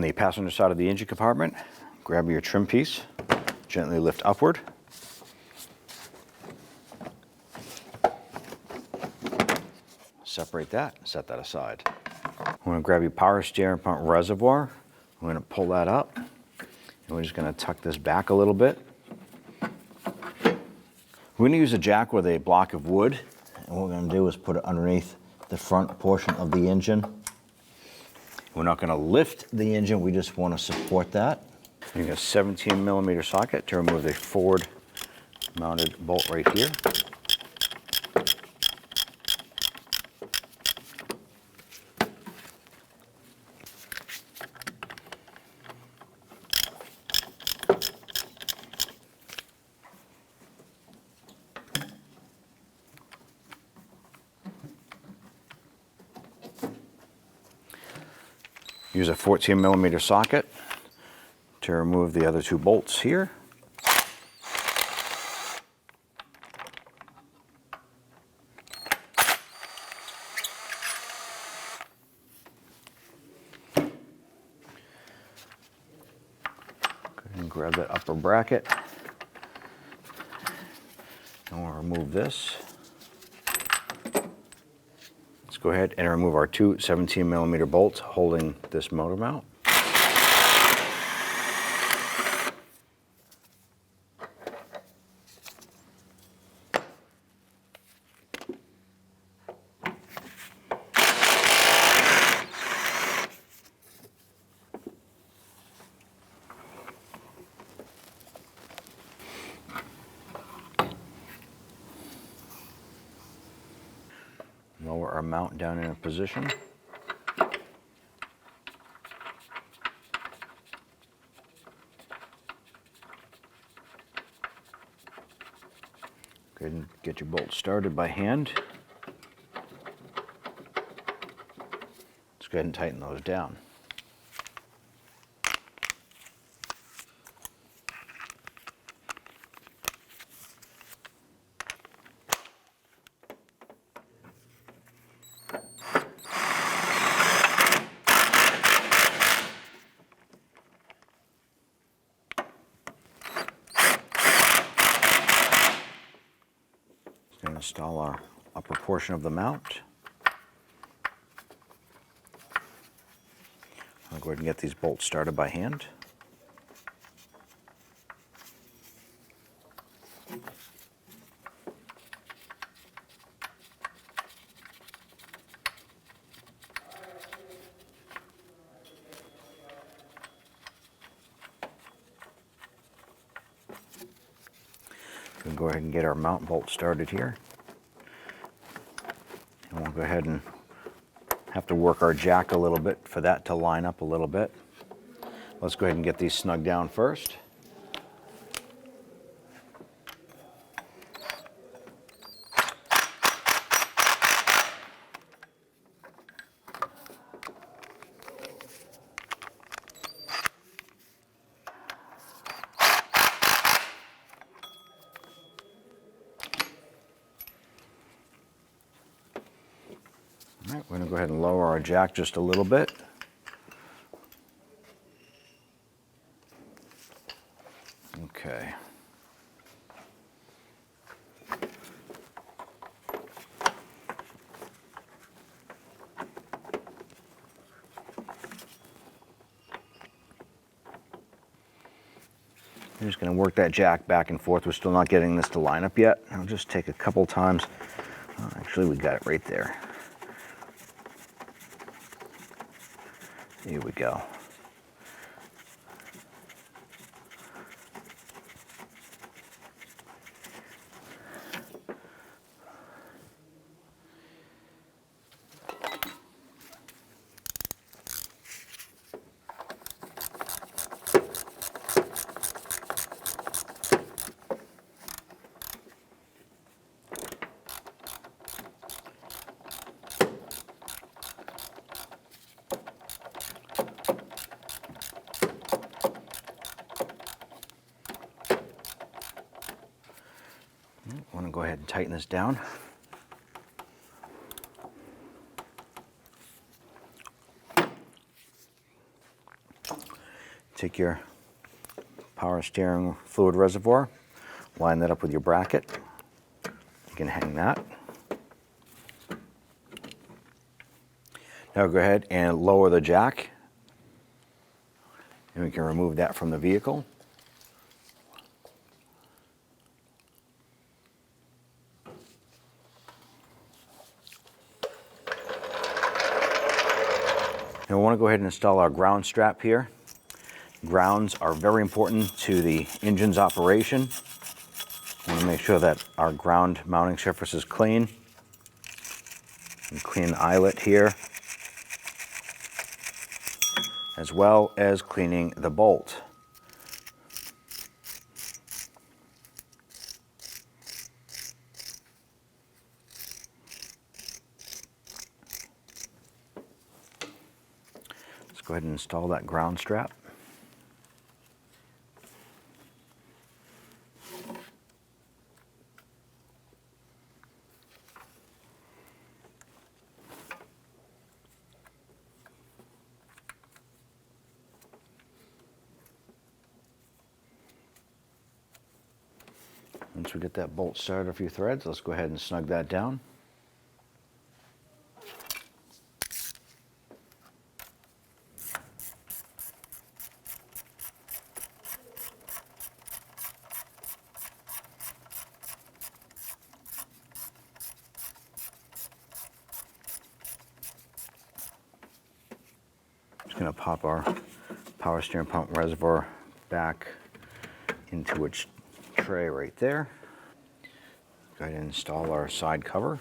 the passenger side of the engine compartment, grab your trim piece, gently lift upward. Separate that, set that aside. I'm going to grab your power steering pump reservoir. I'm going to pull that up, and we're just going to tuck this back a little bit. We're going to use a jack with a block of wood, and what we're going to do is put it underneath the front portion of the engine. We're not going to lift the engine, we just want to support that. You got a 17mm socket to remove the forward mounted bolt right here. Use a 14mm socket to remove the other two bolts here. Go ahead and grab that upper bracket. And we'll remove this. Go ahead and remove our two 17mm bolts holding this motor mount. Lower our mount down in a position. Go ahead and get your bolts started by hand. Let's go ahead and tighten those down. Install our upper portion of the mount. I'll go ahead and get these bolts started by hand. We'll go ahead and get our mount bolt started here. And we'll go ahead and have to work our jack a little bit for that to line up a little bit. Let's go ahead and get these snug down first. All right, we're going to go ahead and lower our jack just a little bit. Okay. I'm just going to work that jack back and forth. We're still not getting this to line up yet. I'll just take a couple times. Actually, we got it right there. Here we go. I want to go ahead and tighten this down. take your power steering fluid reservoir, line that up with your bracket. You can hang that. Now go ahead and lower the jack, and we can remove that from the vehicle. Now we want to go ahead and install our ground strap here. Grounds are very important to the engine's operation. We want to make sure that our ground mounting surface is clean. And clean the eyelet here, as well as cleaning the bolt. Let's go ahead and install that ground strap. Once we get that bolt started a few threads, let's go ahead and snug that down. Just going to pop our power steering pump reservoir back into its tray right there. Go ahead and install our side cover.